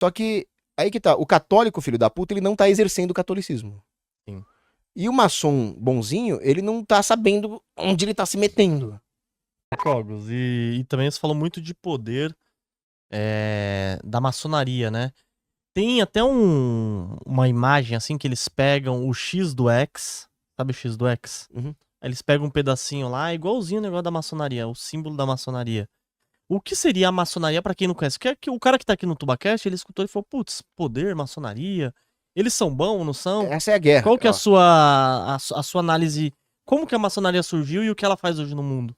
Só que, aí que tá, o católico, filho da puta, ele não tá exercendo o catolicismo. Sim. E o maçom bonzinho, ele não tá sabendo onde ele tá se metendo. Cogos, e também você falou muito de poder da maçonaria, né? Tem até uma imagem assim que eles pegam o X do X, sabe o X do X? Uhum. Aí eles pegam um pedacinho lá, igualzinho o negócio da maçonaria, o símbolo da maçonaria. O que seria a maçonaria pra quem não conhece? Que o cara que tá aqui no Tubacast, ele escutou e falou, putz, poder, maçonaria, eles são bons, não são? Essa é a guerra, Qual que é a ó. sua análise? Como que a maçonaria surgiu e o que ela faz hoje no mundo?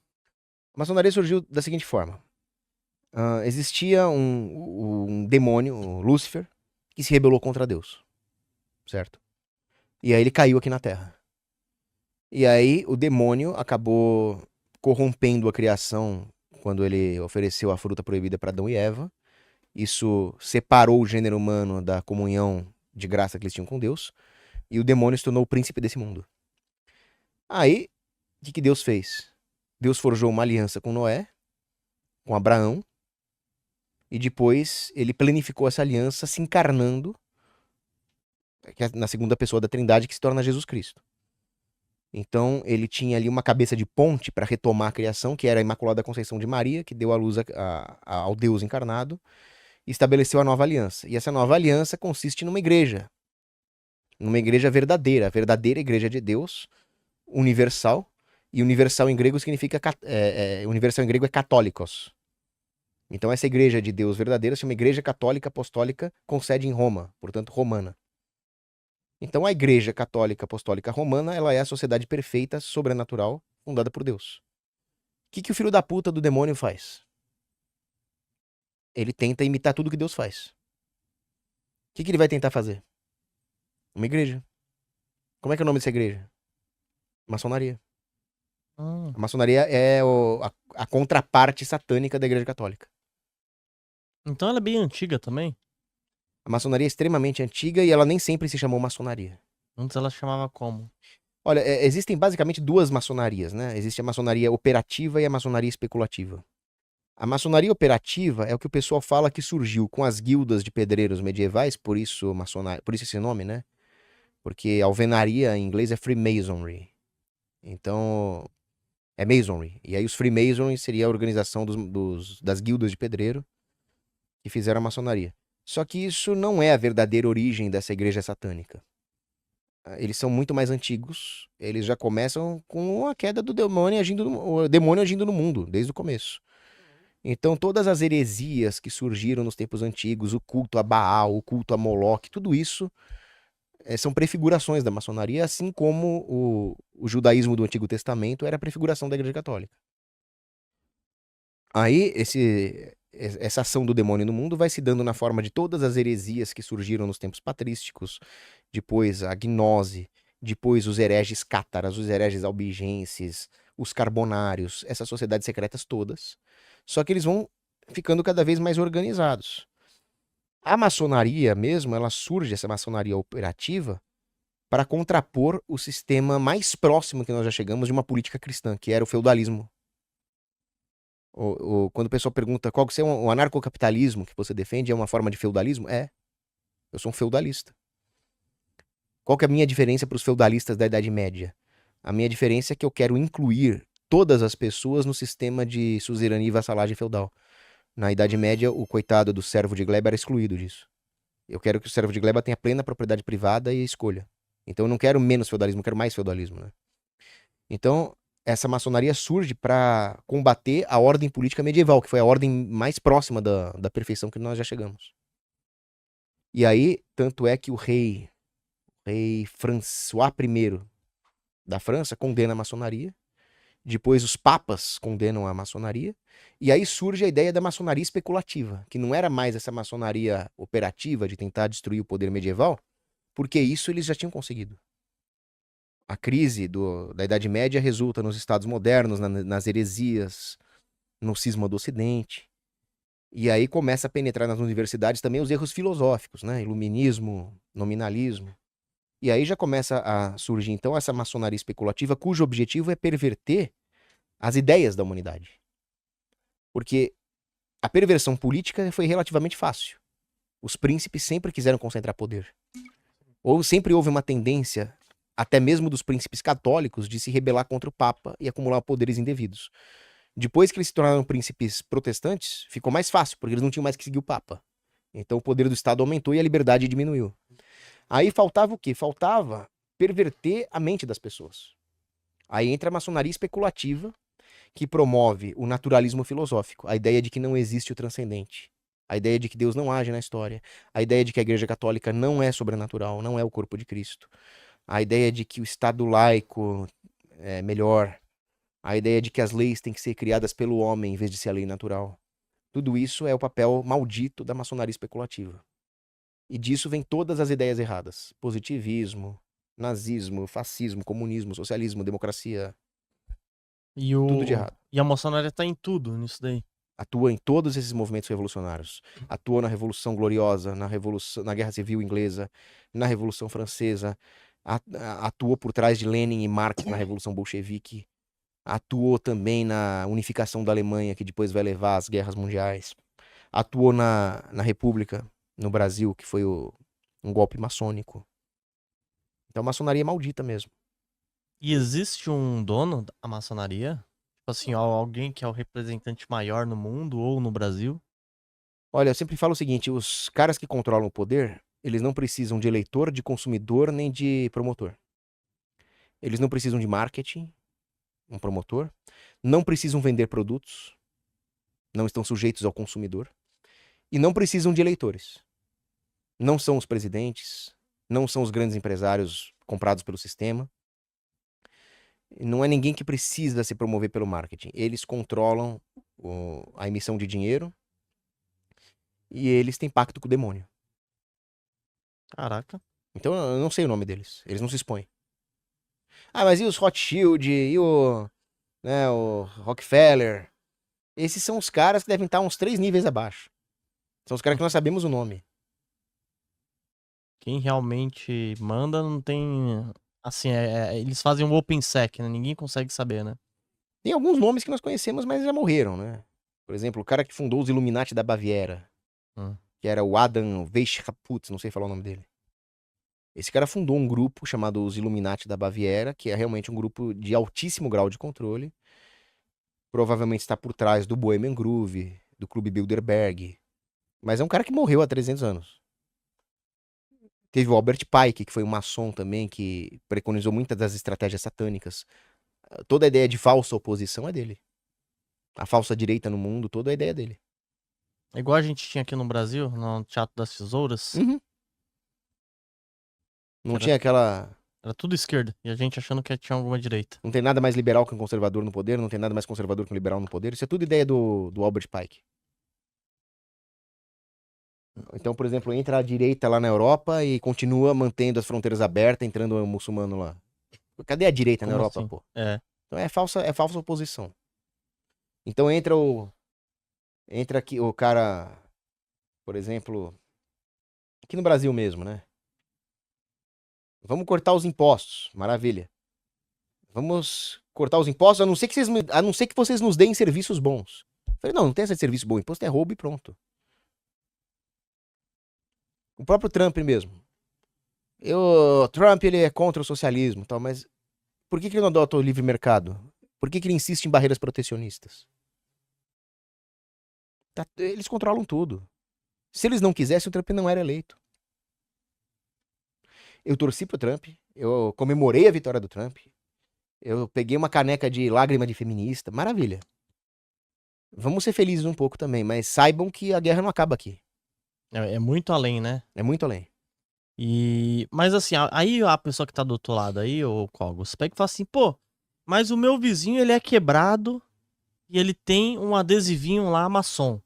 A maçonaria surgiu da seguinte forma. Existia um demônio, o Lúcifer, que se rebelou contra Deus, certo? E aí ele caiu aqui na Terra. E aí o demônio acabou corrompendo a criação quando ele ofereceu a fruta proibida para Adão e Eva. Isso separou o gênero humano da comunhão de graça que eles tinham com Deus. E o demônio se tornou o príncipe desse mundo. Aí, o que Deus fez? Deus forjou uma aliança com Noé, com Abraão, e depois ele planificou essa aliança se encarnando na segunda pessoa da Trindade, que se torna Jesus Cristo. Então, ele tinha ali uma cabeça de ponte para retomar a criação, que era a Imaculada Conceição de Maria, que deu à luz ao Deus encarnado, e estabeleceu a nova aliança. E essa nova aliança consiste numa igreja verdadeira, a verdadeira igreja de Deus, universal, e universal em grego significa, universal em grego é católicos. Então essa igreja de Deus verdadeira se chama Igreja Católica Apostólica com sede em Roma, portanto romana. Então a Igreja Católica Apostólica Romana, ela é a sociedade perfeita, sobrenatural, fundada por Deus. O que o filho da puta do demônio faz? Ele tenta imitar tudo que Deus faz. O que ele vai tentar fazer? Uma igreja. Como é que é o nome dessa igreja? Maçonaria. Hum. A maçonaria é a contraparte satânica da Igreja Católica. Então ela é bem antiga também? A maçonaria é extremamente antiga e ela nem sempre se chamou maçonaria. Antes ela chamava como? Olha, existem basicamente duas maçonarias, né? Existe a maçonaria operativa e a maçonaria especulativa. A maçonaria operativa é o que o pessoal fala que surgiu com as guildas de pedreiros medievais, por isso esse nome, né? Porque alvenaria em inglês é Freemasonry. Então, é Masonry. E aí os Freemasons seria a organização das guildas de pedreiro que fizeram a maçonaria. Só que isso não é a verdadeira origem dessa igreja satânica. Eles são muito mais antigos. Eles já começam com a queda do demônio o demônio agindo no mundo, desde o começo. Então, todas as heresias que surgiram nos tempos antigos, o culto a Baal, o culto a Moloque, tudo isso são prefigurações da maçonaria, assim como o judaísmo do Antigo Testamento era a prefiguração da Igreja Católica. Aí, essa ação do demônio no mundo vai se dando na forma de todas as heresias que surgiram nos tempos patrísticos, depois a gnose, depois os hereges cátaras, os hereges albigenses, os carbonários, essas sociedades secretas todas. Só que eles vão ficando cada vez mais organizados. A maçonaria mesmo, ela surge, essa maçonaria operativa, para contrapor o sistema mais próximo que nós já chegamos de uma política cristã, que era o feudalismo. Quando o pessoal pergunta qual que é o anarcocapitalismo que você defende, é uma forma de feudalismo? É. Eu sou um feudalista. Qual que é a minha diferença para os feudalistas da Idade Média? A minha diferença é que eu quero incluir todas as pessoas no sistema de suzerania e vassalagem feudal. Na Idade Média, o coitado do servo de gleba era excluído disso. Eu quero que o servo de gleba tenha plena propriedade privada e escolha. Então eu não quero menos feudalismo, eu quero mais feudalismo, né? Então, essa maçonaria surge para combater a ordem política medieval, que foi a ordem mais próxima da perfeição que nós já chegamos. E aí, tanto é que o rei François I da França condena a maçonaria, depois os papas condenam a maçonaria, e aí surge a ideia da maçonaria especulativa, que não era mais essa maçonaria operativa de tentar destruir o poder medieval, porque isso eles já tinham conseguido. A crise da Idade Média resulta nos estados modernos, nas heresias, no cisma do Ocidente. E aí começa a penetrar nas universidades também os erros filosóficos, né? Iluminismo, nominalismo. E aí já começa a surgir, então, essa maçonaria especulativa, cujo objetivo é perverter as ideias da humanidade. Porque a perversão política foi relativamente fácil. Os príncipes sempre quiseram concentrar poder. Ou sempre houve uma tendência, até mesmo dos príncipes católicos, de se rebelar contra o Papa e acumular poderes indevidos. Depois que eles se tornaram príncipes protestantes, ficou mais fácil, porque eles não tinham mais que seguir o Papa. Então o poder do Estado aumentou e a liberdade diminuiu. Aí faltava o quê? Faltava perverter a mente das pessoas. Aí entra a maçonaria especulativa, que promove o naturalismo filosófico, a ideia de que não existe o transcendente, a ideia de que Deus não age na história, a ideia de que a Igreja Católica não é sobrenatural, não é o corpo de Cristo, a ideia de que o Estado laico é melhor, a ideia de que as leis têm que ser criadas pelo homem em vez de ser a lei natural. Tudo isso é o papel maldito da maçonaria especulativa. E disso vem todas as ideias erradas. Positivismo, nazismo, fascismo, comunismo, socialismo, democracia. Tudo de errado. E a maçonaria tá em tudo nisso daí. Atua em todos esses movimentos revolucionários. Atua na Revolução Gloriosa, na Guerra Civil Inglesa, na Revolução Francesa. Atuou por trás de Lenin e Marx na Revolução Bolchevique. Atuou também na unificação da Alemanha, que depois vai levar às guerras mundiais. Atuou na República, no Brasil, que foi um golpe maçônico. Então a maçonaria é maldita mesmo. E existe um dono da maçonaria? Tipo assim, alguém que é o representante maior no mundo ou no Brasil? Olha, eu sempre falo o seguinte, os caras que controlam o poder, eles não precisam de eleitor, de consumidor, nem de promotor. Eles não precisam de marketing, um promotor. Não precisam vender produtos. Não estão sujeitos ao consumidor. E não precisam de eleitores. Não são os presidentes, não são os grandes empresários comprados pelo sistema. Não é ninguém que precisa se promover pelo marketing. Eles controlam a emissão de dinheiro e eles têm pacto com o demônio. Caraca. Então eu não sei o nome deles. Eles não se expõem. Ah, mas e os Rothschild? E o Rockefeller? Esses são os caras que devem estar uns 3 níveis abaixo. São os caras que nós sabemos o nome. Quem realmente manda não tem... Assim, eles fazem um OpenSec, né? Ninguém consegue saber, né? Tem alguns nomes que nós conhecemos, mas já morreram, né? Por exemplo, o cara que fundou os Illuminati da Baviera, que era o Adam Weishaupt, não sei falar o nome dele. Esse cara fundou um grupo chamado os Illuminati da Baviera, que é realmente um grupo de altíssimo grau de controle. Provavelmente está por trás do Bohemian Groove, do Clube Bilderberg. Mas é um cara que morreu há 300 anos. Teve o Albert Pike, que foi um maçom também, que preconizou muitas das estratégias satânicas. Toda a ideia de falsa oposição é dele. A falsa direita no mundo, toda a ideia é dele. É igual a gente tinha aqui no Brasil, no Teatro das Tesouras. Uhum. Não tinha aquela... Era tudo esquerda. E a gente achando que tinha alguma direita. Não tem nada mais liberal que um conservador no poder, não tem nada mais conservador que um liberal no poder. Isso é tudo ideia do Albert Pike. Então, por exemplo, entra a direita lá na Europa e continua mantendo as fronteiras abertas, entrando o muçulmano lá. Cadê a direita na Como Europa, assim? pô? É. Então é falsa oposição. Então entra aqui o cara, por exemplo, aqui no Brasil mesmo, né? Vamos cortar os impostos, maravilha. Vamos cortar os impostos, a não ser que vocês nos deem serviços bons. Eu falei, não tem esse serviço bom, imposto é roubo e pronto. O próprio Trump mesmo. O Trump, ele é contra o socialismo, tal, mas por que ele não adota o livre mercado? Por que ele insiste em barreiras protecionistas? Eles controlam tudo. Se eles não quisessem, o Trump não era eleito. Eu torci pro Trump, eu comemorei a vitória do Trump, eu peguei uma caneca de lágrima de feminista, maravilha. Vamos ser felizes um pouco também, mas saibam que a guerra não acaba aqui. É muito além, né? É muito além. Mas assim, aí a pessoa que tá do outro lado aí, o Cogos, pega e fala assim, pô, mas o meu vizinho, ele é quebrado e ele tem um adesivinho lá maçom.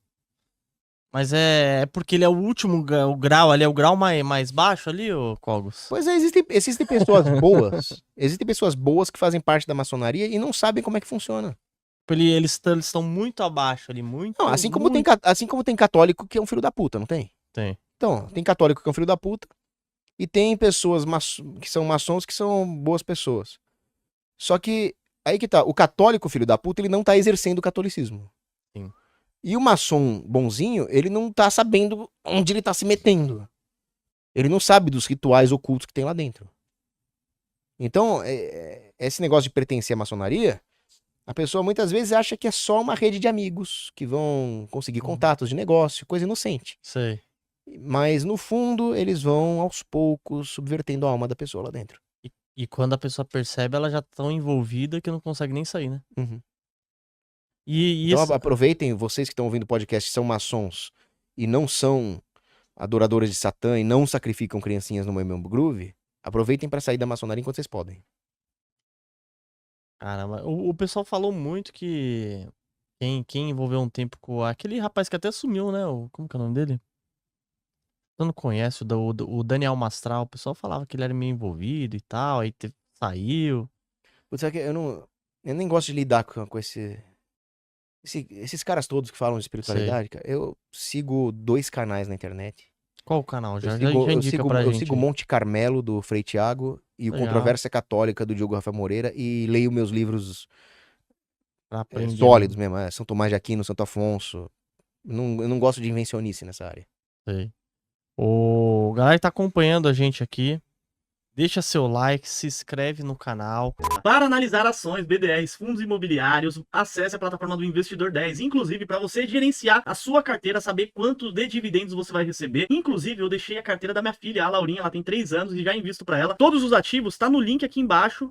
Mas é porque ele é o último o grau ali, é o grau mais baixo ali, ô Cogos? Pois é, existem pessoas boas. Existem pessoas boas que fazem parte da maçonaria e não sabem como é que funciona. Eles estão muito abaixo ali, muito... Não, assim como tem católico que é um filho da puta, não tem? Tem. Então, tem católico que é um filho da puta e tem pessoas que são maçons que são boas pessoas. Só que, aí que tá, o católico filho da puta, ele não tá exercendo o catolicismo. Sim. E o maçom bonzinho, ele não tá sabendo onde ele tá se metendo. Ele não sabe dos rituais ocultos que tem lá dentro. Então, esse negócio de pertencer à maçonaria, a pessoa muitas vezes acha que é só uma rede de amigos que vão conseguir contatos de negócio, coisa inocente. Sei. Mas, no fundo, eles vão, aos poucos, subvertendo a alma da pessoa lá dentro. E quando a pessoa percebe, ela já tá tão envolvida que não consegue nem sair, né? Uhum. E Então, esse... aproveitem, vocês que estão ouvindo o podcast, são maçons e não são adoradores de Satã e não sacrificam criancinhas no mesmo groove, aproveitem pra sair da maçonaria enquanto vocês podem. Caramba, o pessoal falou muito que quem envolveu um tempo com aquele rapaz que até sumiu, né? Como que é o nome dele? Você não conhece o Daniel Mastral? O pessoal falava que ele era meio envolvido e tal, aí saiu. Putz, sabe que eu nem gosto de lidar com esses caras todos que falam de Sei. espiritualidade, cara. Eu sigo 2 canais na internet. Qual o canal? Eu Já sigo, eu indica sigo, pra eu gente sigo aí. Monte Carmelo, do Frei Tiago, e o Legal. Controvérsia Católica, do Diogo Rafael Moreira, e leio meus livros Pra aprender sólidos mesmo. mesmo, São Tomás de Aquino, Santo Afonso. Eu não gosto de invencionice nessa área. Sei. O galera que tá acompanhando a gente aqui, deixa seu like, se inscreve no canal. Para analisar ações, BDRs, fundos imobiliários, acesse a plataforma do Investidor 10. Inclusive, para você gerenciar a sua carteira, saber quantos de dividendos você vai receber. Inclusive, eu deixei a carteira da minha filha, a Laurinha, ela tem 3 anos e já invisto para ela. Todos os ativos tá no link aqui embaixo.